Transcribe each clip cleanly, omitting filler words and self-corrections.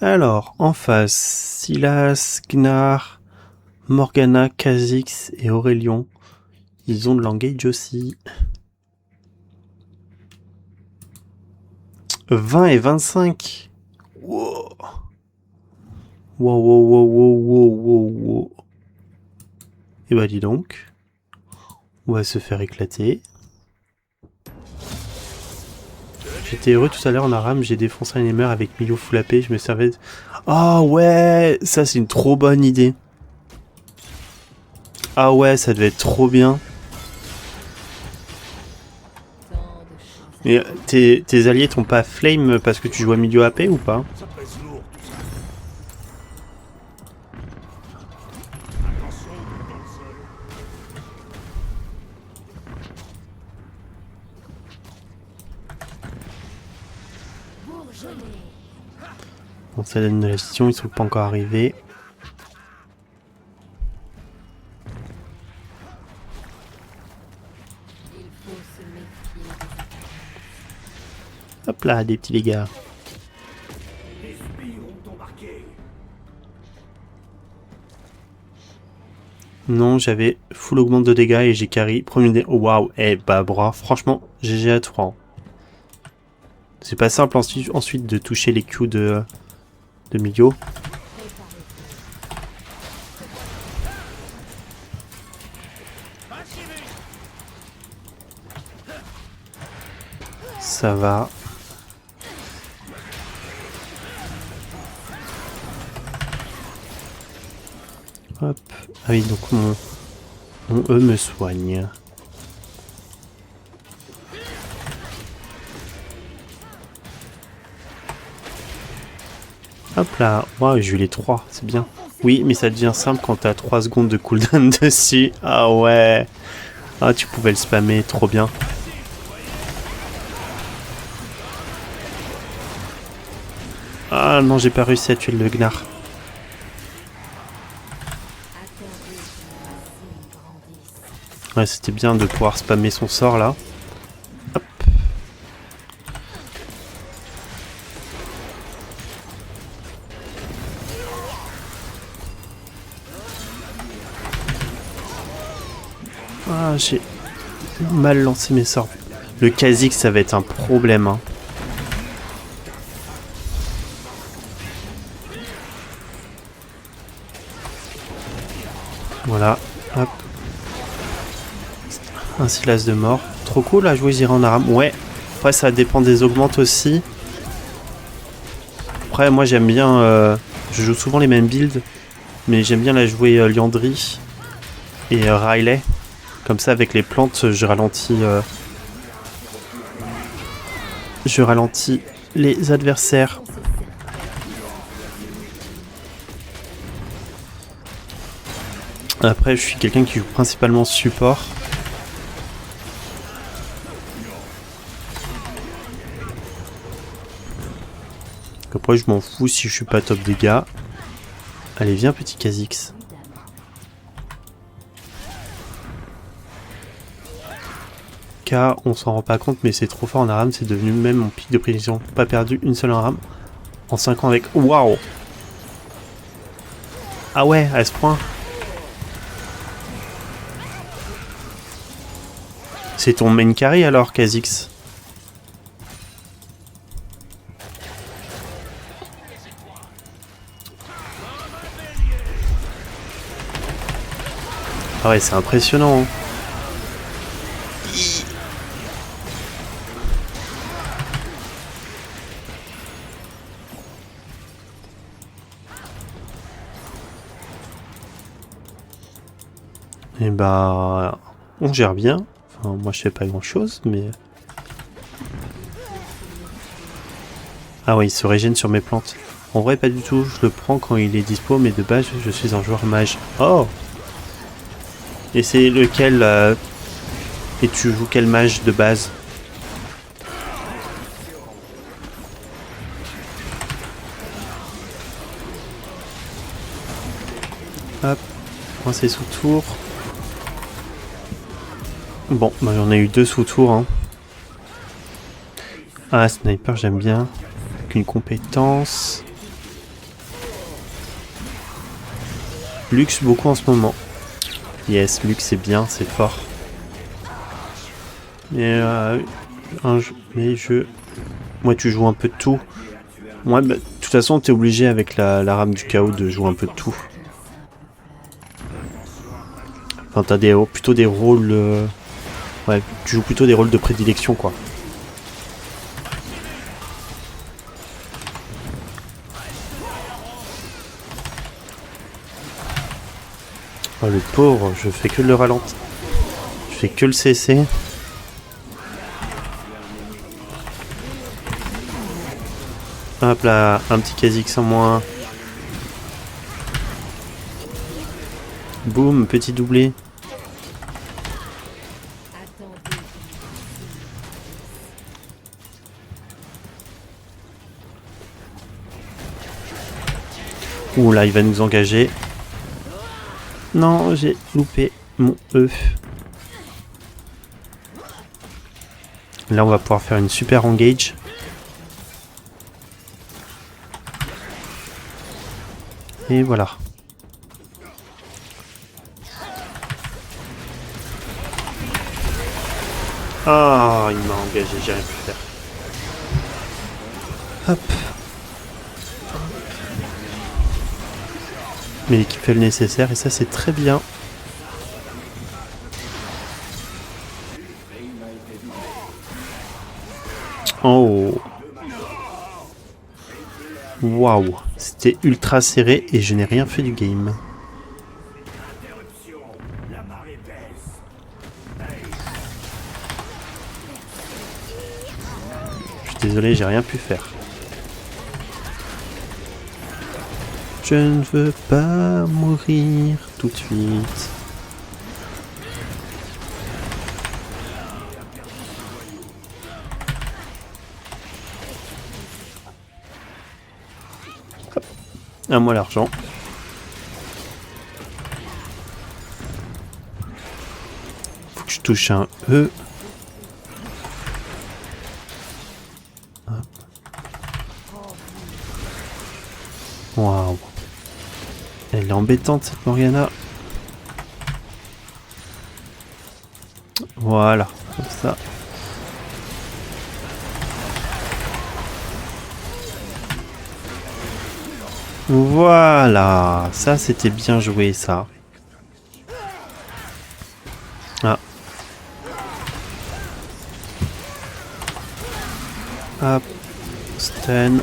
Alors, en face, Silas, Gnar, Morgana, Kha'Zix et Aurelion. Ils ont de l'engage aussi. 20 et 25. Wow. Wow, wow, wow, wow, wow, wow, wow. Et bah dis donc. On va se faire éclater. J'étais heureux tout à l'heure en Aram, j'ai défoncé un Heimer avec Milo full AP, je me servais... Ah ouais, ça c'est une trop bonne idée. Ah ouais, ça devait être trop bien. Mais tes alliés t'ont pas flame parce que tu joues à milieu AP ou pas? Bon, ça donne une gestion, ils sont pas encore arrivés. Hop là, des petits dégâts. Non, j'avais full augmente de dégâts et j'ai carry premier dé. Oh, waouh, eh bah bra, franchement, GG à 3. C'est pas simple ensuite de toucher les Q de Milio. Ça va. Hop. Ah oui, donc mon E me soigne. Hop là. Waouh, j'ai eu les 3, c'est bien. Oui, mais ça devient simple quand t'as 3 secondes de cooldown dessus. Ah ouais. Ah, tu pouvais le spammer, trop bien. Ah non, j'ai pas réussi à tuer le Gnar. Ouais, c'était bien de pouvoir spammer son sort là. Hop. Ah, j'ai mal lancé mes sorts. Le Kha'Zix, ça va être un problème. Hein. Voilà. Hop. Un Silas de mort. Trop cool à jouer J'irai en Aram. Ouais. Après, ça dépend des augmentes aussi. Après, moi, j'aime bien... je joue souvent les mêmes builds. Mais j'aime bien la jouer Liandry et Riley. Comme ça, avec les plantes, je ralentis les adversaires. Après, je suis quelqu'un qui joue principalement support. Après, je m'en fous si je suis pas top dégâts. Allez, viens, petit Kha'Zix. K, on s'en rend pas compte, mais c'est trop fort en Aram. C'est devenu même mon pic de précision. Pas perdu une seule en Aram. En 5 ans avec... Waouh! Ah ouais, à ce point. C'est ton main carry alors, Kha'Zix? Ah ouais, c'est impressionnant. Hein. Et bah... on gère bien. Enfin, moi je fais pas grand chose, mais... Ah oui, il se régène sur mes plantes. En vrai, pas du tout. Je le prends quand il est dispo, mais de base, je suis un joueur mage. Oh! Et c'est lequel... Et tu joues quel mage de base? Hop. Moi, c'est sous tour. Bon, bah, j'en ai eu 2 sous tour. Hein. Ah, sniper, j'aime bien. Avec une compétence. Lux beaucoup en ce moment. Yes, Lux c'est bien, c'est fort. Mais moi tu joues un peu de tout. Moi bah, de toute façon t'es obligé avec la rame du chaos de jouer un peu de tout. Enfin t'as plutôt des rôles... ouais, tu joues plutôt des rôles de prédilection quoi. Oh le pauvre, je fais que le ralentir. Je fais que le cesser. Hop là, un petit Kha'Zix en moins. Boum, petit doublé. Ouh là, il va nous engager. Non, j'ai loupé mon œuf. Là, on va pouvoir faire une super engage. Et voilà. Ah, il m'a engagé, j'ai rien pu faire. Hop. Mais l'équipe fait le nécessaire et ça c'est très bien. Oh. Waouh. C'était ultra serré et je n'ai rien fait du game. Je suis désolé, j'ai rien pu faire. Je ne veux pas mourir tout de suite. Hop. À moi l'argent. Faut que je touche un E. Waouh. Elle est embêtante cette Morgana. Voilà, comme ça. Voilà, ça c'était bien joué ça. Ah. Hop, stun.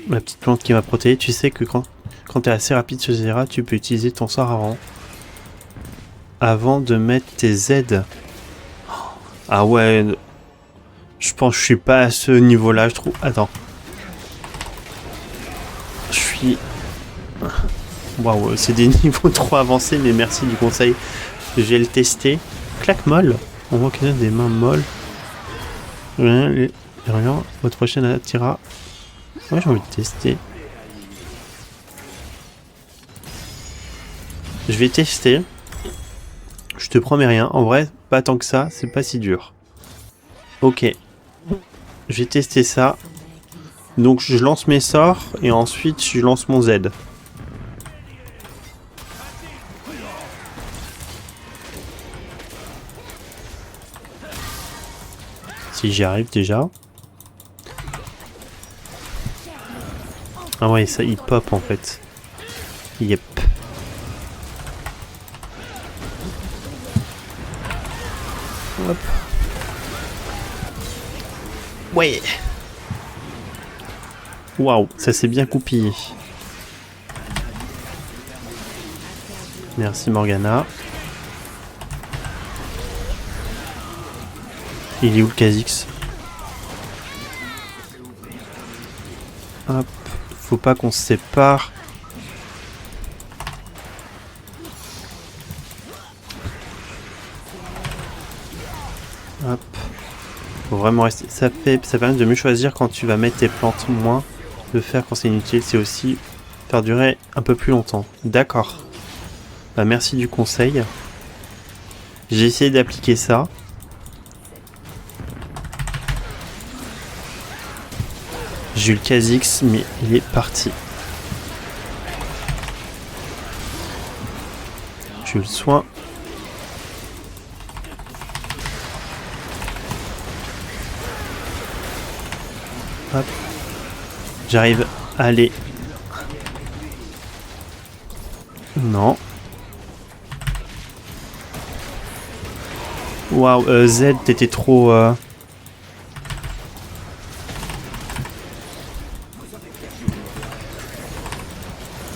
La petite plante qui m'a protégé, tu sais que quand tu es assez rapide sur Zera, tu peux utiliser ton sort avant de mettre tes Z. Ah ouais, je pense que je suis pas à ce niveau-là, je trouve. Attends. Je suis... Waouh, c'est des niveaux trop avancés, mais merci du conseil. Je vais le tester. Claque molle. On voit qu'il y a des mains molles. Rien, votre prochaine attira. Ouais, j'ai envie de tester. Je vais tester. Je te promets rien. En vrai, pas tant que ça. C'est pas si dur. Ok. Je vais tester ça. Donc, je lance mes sorts. Et ensuite, je lance mon Z. Si j'y arrive déjà. Ah ouais, ça, il pop en fait. Yep. Hop. Ouais. Waouh, ça s'est bien coupillé. Merci Morgana. Il est où le Kha'Zix? Hop. Faut pas qu'on se sépare. Hop. Faut vraiment rester. Ça permet de mieux choisir quand tu vas mettre tes plantes, moins le faire quand c'est inutile. C'est aussi faire durer un peu plus longtemps. D'accord. Bah merci du conseil. J'ai essayé d'appliquer ça. J'ai eu le Kha'Zix, mais il est parti. J'ai eu le soin. Hop. J'arrive à aller. Non. Waouh, Z, t'étais trop...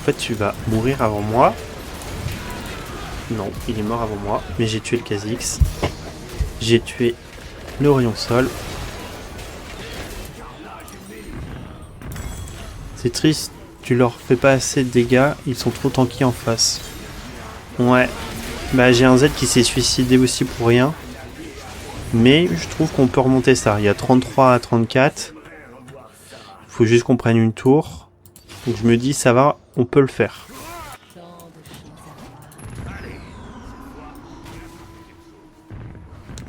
En fait, tu vas mourir avant moi. Non, il est mort avant moi. Mais j'ai tué le Kha'Zix. J'ai tué le rayon sol. C'est triste, tu leur fais pas assez de dégâts, ils sont trop tanky en face. Ouais. Bah j'ai un Z qui s'est suicidé aussi pour rien. Mais je trouve qu'on peut remonter ça. Il y a 33 à 34. Faut juste qu'on prenne une tour. Donc je me dis ça va, on peut le faire.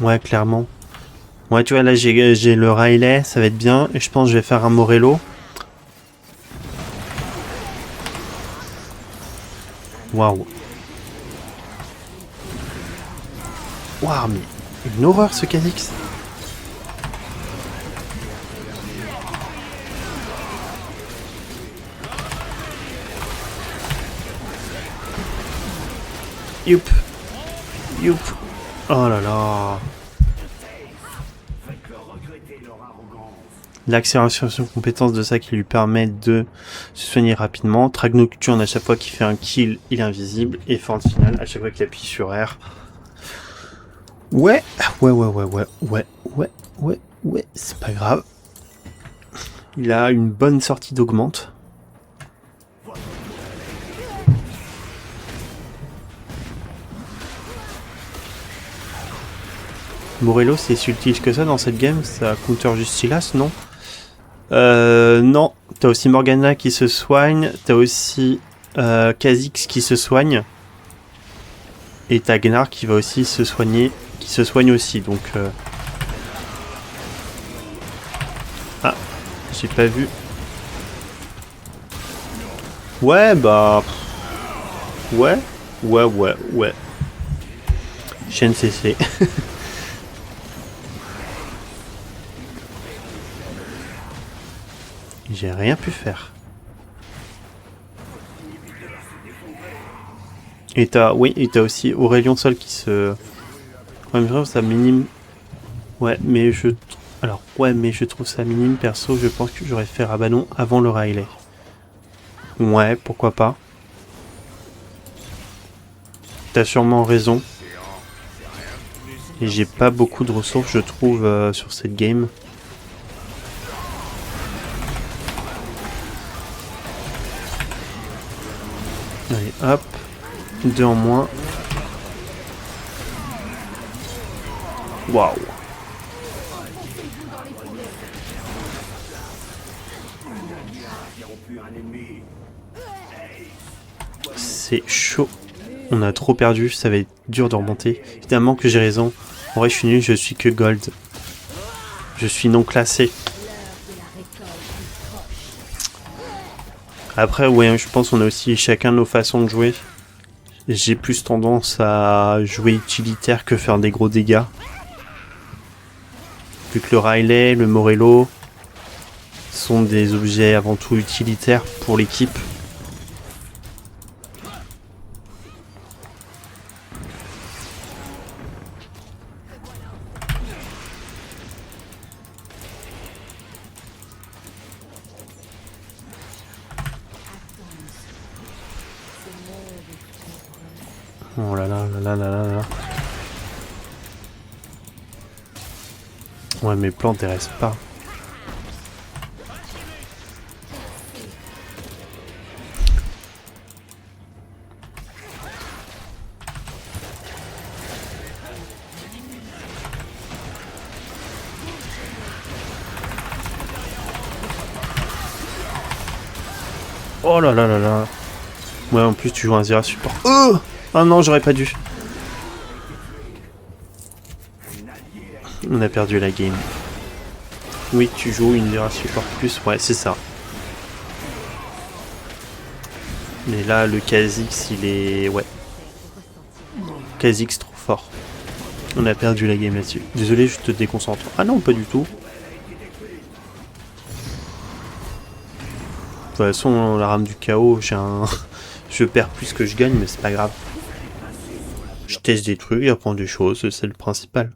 Ouais, clairement. Ouais, tu vois, là j'ai le Riley, ça va être bien. Et je pense que je vais faire un Morello. Waouh. Waouh, mais une horreur ce Kha'Zix. Youp. Youp. Oh là là. L'accélération de compétence de ça qui lui permet de se soigner rapidement. Track nocturne à chaque fois qu'il fait un kill, il est invisible. Et force finale à chaque fois qu'il appuie sur R. Ouais, c'est pas grave. Il a une bonne sortie d'augmente. Morello, c'est si utile que ça dans cette game, ça counter juste Sylas, non? Non. T'as aussi Morgana qui se soigne, t'as aussi Kha'Zix qui se soigne. Et t'as Gnar qui va aussi se soigner, qui se soigne aussi, donc... Ah, j'ai pas vu. Ouais, bah... Ouais. Chaîne CC. J'ai rien pu faire. Et t'as... Oui, et t'as aussi Aurélien Sol qui se... Ouais, mais ça minime... Ouais, mais je... Alors, ouais, mais je trouve ça minime, perso, je pense que j'aurais fait Rabanon avant le Riley. Ouais, pourquoi pas. T'as sûrement raison. Et j'ai pas beaucoup de ressources, je trouve, sur cette game. Allez, hop. 2 en moins. Waouh. C'est chaud. On a trop perdu, ça va être dur de remonter. Évidemment que j'ai raison. En vrai, je suis nul, je suis que gold. Je suis non classé. Après, ouais, je pense qu'on a aussi chacun nos façons de jouer. J'ai plus tendance à jouer utilitaire que faire des gros dégâts. Vu que le Riley, le Morello sont des objets avant tout utilitaires pour l'équipe. Oh là là là là là là. Ouais, mes plantes, elles restent pas. Oh là là là là. Ouais, en plus, tu joues un Zera support. Oh! Oh non, j'aurais pas dû. On a perdu la game. Oui, tu joues une Lyra support plus, ouais, c'est ça. Mais là, le Kha'Zix, il est... Ouais. Kha'Zix trop fort. On a perdu la game là-dessus. Désolé, je te déconcentre. Ah non, pas du tout. De toute façon, la rame du chaos, j'ai un... je perds plus que je gagne, mais c'est pas grave. Je teste des trucs, j'apprends des choses, c'est le principal.